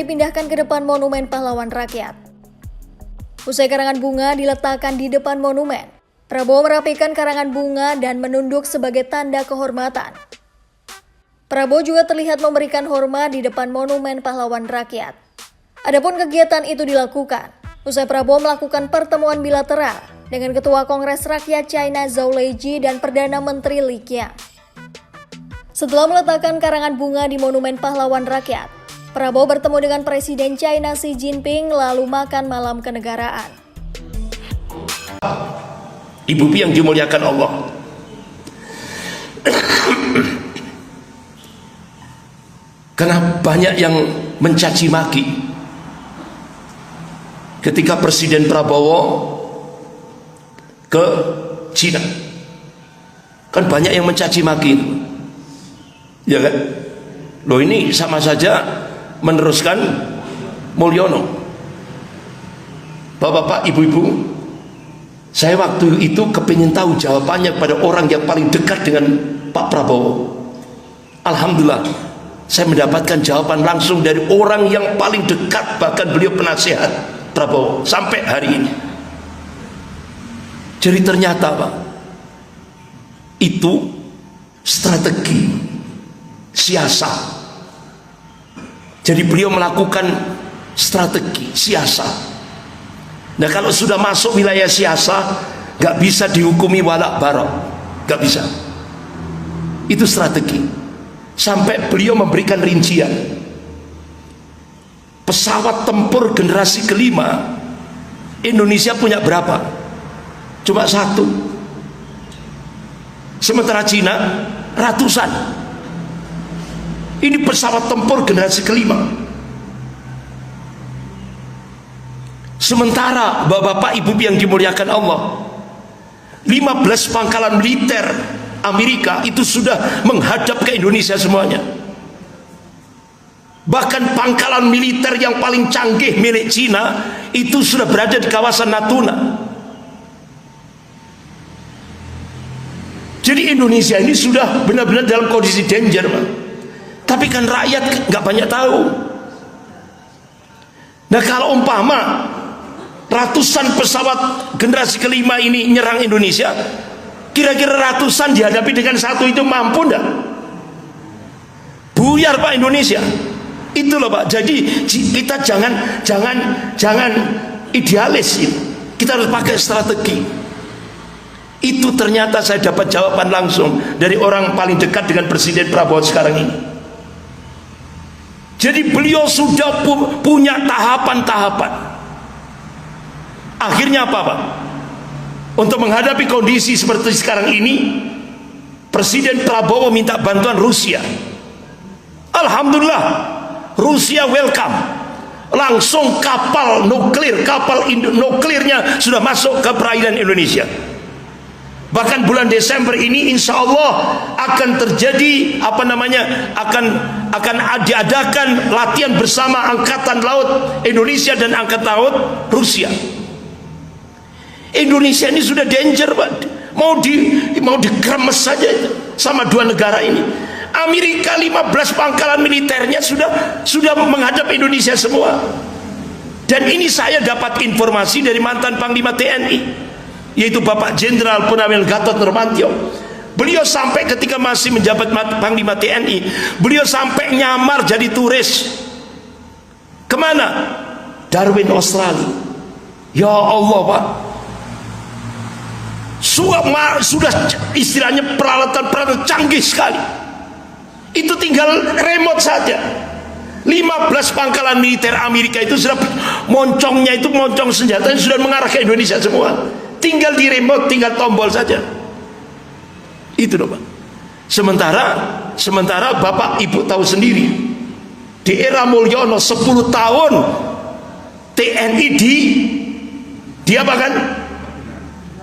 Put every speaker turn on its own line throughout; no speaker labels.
Dipindahkan ke depan Monumen Pahlawan Rakyat. Usai karangan bunga diletakkan di depan monumen, Prabowo merapikan karangan bunga dan menunduk sebagai tanda kehormatan. Prabowo juga terlihat memberikan hormat di depan Monumen Pahlawan Rakyat. Adapun kegiatan itu dilakukan usai Prabowo melakukan pertemuan bilateral dengan Ketua Kongres Rakyat China Zhou Leji dan Perdana Menteri Li Qiang. Setelah meletakkan karangan bunga di Monumen Pahlawan Rakyat, Prabowo bertemu dengan Presiden China Xi Jinping lalu makan malam kenegaraan.
Ibu yang dimuliakan Allah, karena banyak yang mencaci maki ketika Presiden Prabowo ke China, kan banyak yang mencaci maki, ya kan? Loh, ini sama saja meneruskan Mulyono. Bapak-bapak, ibu-ibu, saya waktu itu kepingin tahu jawabannya pada orang yang paling dekat dengan Pak Prabowo. Alhamdulillah, saya mendapatkan jawaban langsung dari orang yang paling dekat, bahkan beliau penasihat Prabowo sampai hari ini. Jadi ternyata Pak, itu strategi siasat. Jadi beliau melakukan strategi siasat. Nah, kalau sudah masuk wilayah siasat, gak bisa dihukumi walak barok, gak bisa. Itu strategi. Sampai beliau memberikan rincian, pesawat tempur generasi kelima Indonesia punya berapa? Cuma satu. Sementara Cina ratusan. Ini pesawat tempur generasi kelima. Sementara bapak-bapak ibu yang dimuliakan Allah, 15 pangkalan militer Amerika itu sudah menghadap ke Indonesia semuanya. Bahkan pangkalan militer yang paling canggih milik Cina itu sudah berada di kawasan Natuna. Jadi Indonesia ini sudah benar-benar dalam kondisi danger, Pak. Tapi kan rakyat nggak banyak tahu. Nah, kalau umpama ratusan pesawat generasi kelima ini nyerang Indonesia, kira-kira ratusan dihadapi dengan satu itu mampu enggak? Buyar Pak Indonesia. Itu loh Pak. Jadi kita jangan idealis ini. Kita harus pakai strategi. Itu ternyata saya dapat jawaban langsung dari orang paling dekat dengan Presiden Prabowo sekarang ini. Jadi beliau sudah punya tahapan-tahapan. Akhirnya apa Pak? Untuk menghadapi kondisi seperti sekarang ini, Presiden Prabowo minta bantuan Rusia. Alhamdulillah, Rusia welcome. Langsung kapal nuklir, nuklirnya sudah masuk ke perairan Indonesia. Bahkan bulan Desember ini insya Allah akan terjadi akan diadakan latihan bersama Angkatan Laut Indonesia dan Angkatan Laut Rusia. Indonesia ini sudah danger Pak, mau dikremes saja sama dua negara ini. Amerika 15 pangkalan militernya sudah menghadap Indonesia semua. Dan ini saya dapat informasi dari mantan Panglima TNI, yaitu Bapak Jenderal Purnawirawan Gatot Nurmantio. Beliau sampai ketika masih menjabat Panglima TNI, beliau sampai nyamar jadi turis. Kemana? Darwin, Australia. Ya Allah Pak, sudah istilahnya peralatan canggih sekali. Itu tinggal remote saja. 15 pangkalan militer Amerika itu sudah moncong senjatanya sudah mengarah ke Indonesia semua. Tinggal di remote, tinggal tombol saja. Itu loh Pak. Sementara Bapak Ibu tahu sendiri, di era Mulyono 10 tahun TNI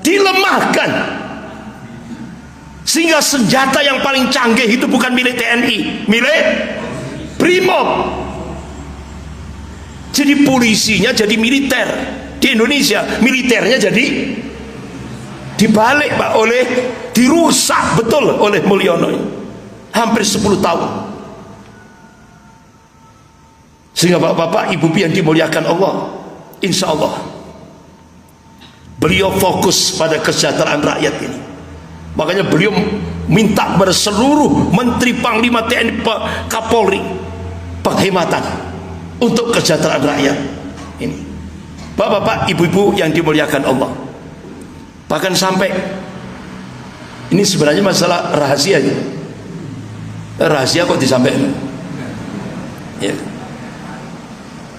dilemahkan, sehingga senjata yang paling canggih itu bukan milik TNI, milik Brimob. Jadi polisinya jadi militer di Indonesia, militernya jadi dibalik Pak, dirusak betul oleh Mulyono. Hampir 10 tahun. Sehingga bapak-bapak, ibu-ibu yang dimuliakan Allah, insya Allah beliau fokus pada kesejahteraan rakyat ini. Makanya beliau minta kepada seluruh menteri, panglima TNI, Kapolri penghematan untuk kesejahteraan rakyat ini. Bapak-bapak, ibu-ibu yang dimuliakan Allah, bahkan sampai ini sebenarnya masalah rahasia, rahasia kok disampaikan ya.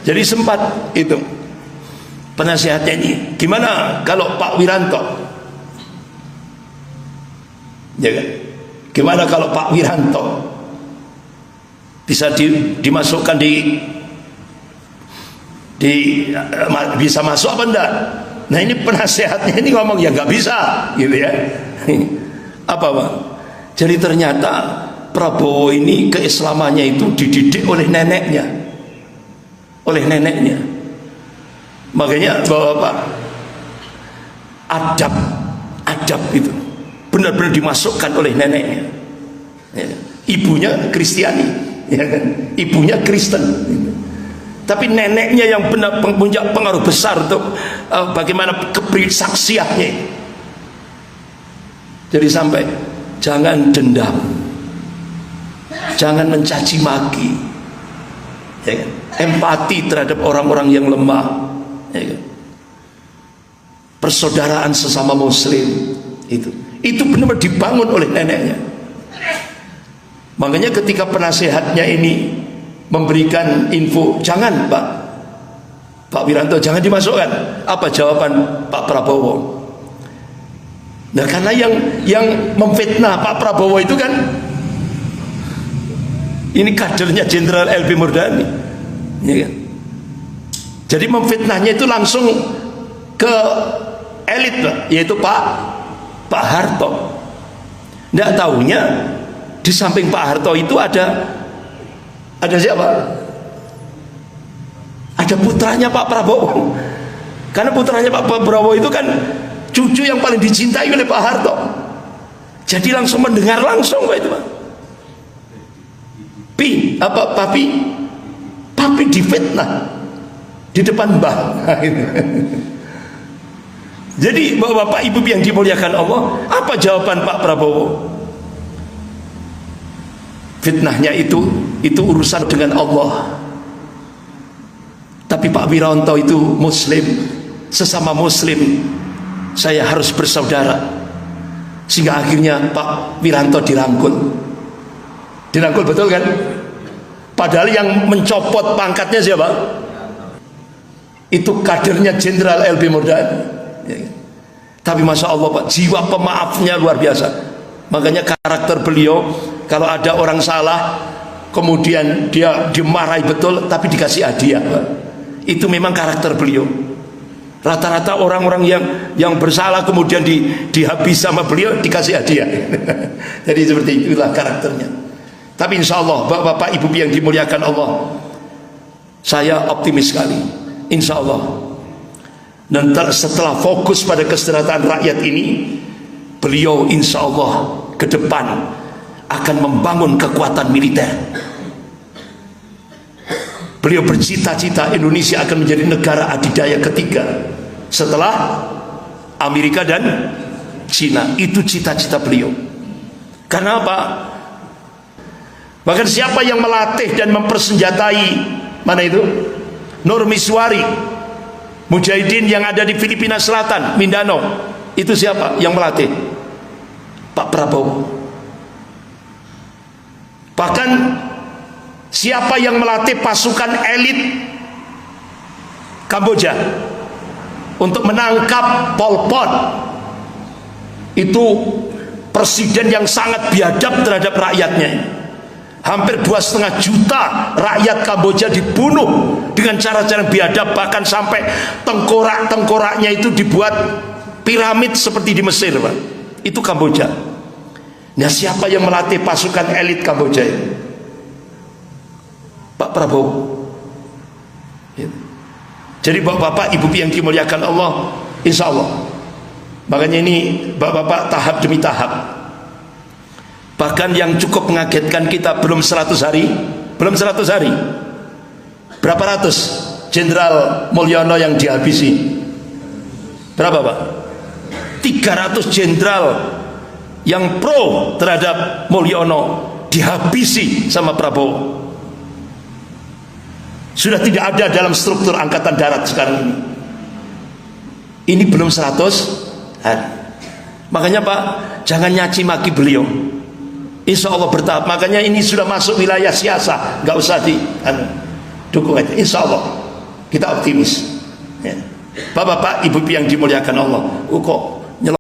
Jadi sempat itu penasehatnya ini, gimana kalau Pak Wiranto, ya kan? Gimana kalau Pak Wiranto bisa dimasukkan bisa masuk apa enggak? Nah ini penasehatnya ini ngomong ya nggak bisa, gitu ya. Apa Pak? Jadi ternyata Prabowo ini keislamannya itu dididik oleh neneknya, Makanya bapak-bapak, adab itu benar-benar dimasukkan oleh neneknya. Ya. Ibunya Kristiani, ya kan? Ibunya Kristen. Tapi neneknya yang benar punya pengaruh besar untuk bagaimana keprisaksiannya. Jadi sampai jangan dendam, jangan mencaci maki, ya kan? Empati terhadap orang-orang yang lemah, ya kan? Persaudaraan sesama Muslim itu benar-benar dibangun oleh neneknya. Makanya ketika penasehatnya ini memberikan info, jangan Pak Wiranto jangan dimasukkan, apa jawaban Pak Prabowo? Nah karena yang memfitnah Pak Prabowo itu kan ini kadernya Jenderal LB Murdani, ya kan? Jadi memfitnahnya itu langsung ke elit, yaitu Pak Harto. Nggak tahunya di samping Pak Harto itu ada siapa? Ada putranya Pak Prabowo. Karena putranya Pak Prabowo itu kan cucu yang paling dicintai oleh Pak Harto. Jadi langsung mendengar langsung Pak itu, Pak. Papi difitnah di depan Mbah. Jadi bapak ibu yang dimuliakan Allah, apa jawaban Pak Prabowo? Fitnahnya itu urusan dengan Allah. Tapi Pak Wiranto itu Muslim, sesama Muslim saya harus bersaudara. Sehingga akhirnya Pak Wiranto dirangkul betul kan? Padahal yang mencopot pangkatnya siapa? Itu kadernya Jenderal LB Murdani. Tapi masya Allah Pak, jiwa pemaafnya luar biasa. Makanya karakter beliau, kalau ada orang salah kemudian dia dimarahi betul tapi dikasih hadiah, Pak. Itu memang karakter beliau. Rata-rata orang-orang yang bersalah kemudian dihabis sama beliau dikasih hadiah. Jadi seperti itulah karakternya. Tapi insya Allah bapak-bapak ibu yang dimuliakan Allah, saya optimis sekali, insya Allah. Dan setelah fokus pada kesejahteraan rakyat ini, beliau insya Allah ke depan akan membangun kekuatan militer. Beliau bercita-cita Indonesia akan menjadi negara adidaya ketiga setelah Amerika dan Cina. Itu cita-cita beliau. Karena apa? Bahkan siapa yang melatih dan mempersenjatai, mana itu? Nurmiswari, mujahidin yang ada di Filipina Selatan, Mindanao, itu siapa yang melatih? Pak Prabowo. Bahkan siapa yang melatih pasukan elit Kamboja untuk menangkap Pol Pot? Itu presiden yang sangat biadab terhadap rakyatnya. Hampir 2,5 juta rakyat Kamboja dibunuh dengan cara-cara biadab, bahkan sampai tengkorak-tengkoraknya itu dibuat piramid seperti di Mesir, Pak. Itu Kamboja. Nah, siapa yang melatih pasukan elit Kamboja ini? Pak Prabowo. Jadi bapak-bapak ibu yang dimuliakan Allah, insya Allah. Makanya ini bapak-bapak tahap demi tahap. Bahkan yang cukup mengagetkan kita belum 100 hari, Berapa ratus Jenderal Mulyono yang dihabisi? Berapa Pak? 300 jenderal yang pro terhadap Mulyono dihabisi sama Prabowo. Sudah tidak ada dalam struktur angkatan darat sekarang ini. Ini belum 100 hari. Makanya Pak, jangan nyaci maki beliau. Insya Allah bertahap. Makanya ini sudah masuk wilayah siasa, nggak usah dukung aja. Insya Allah kita optimis ya. Bapak-bapak, ibu-ibu yang dimuliakan Allah, kok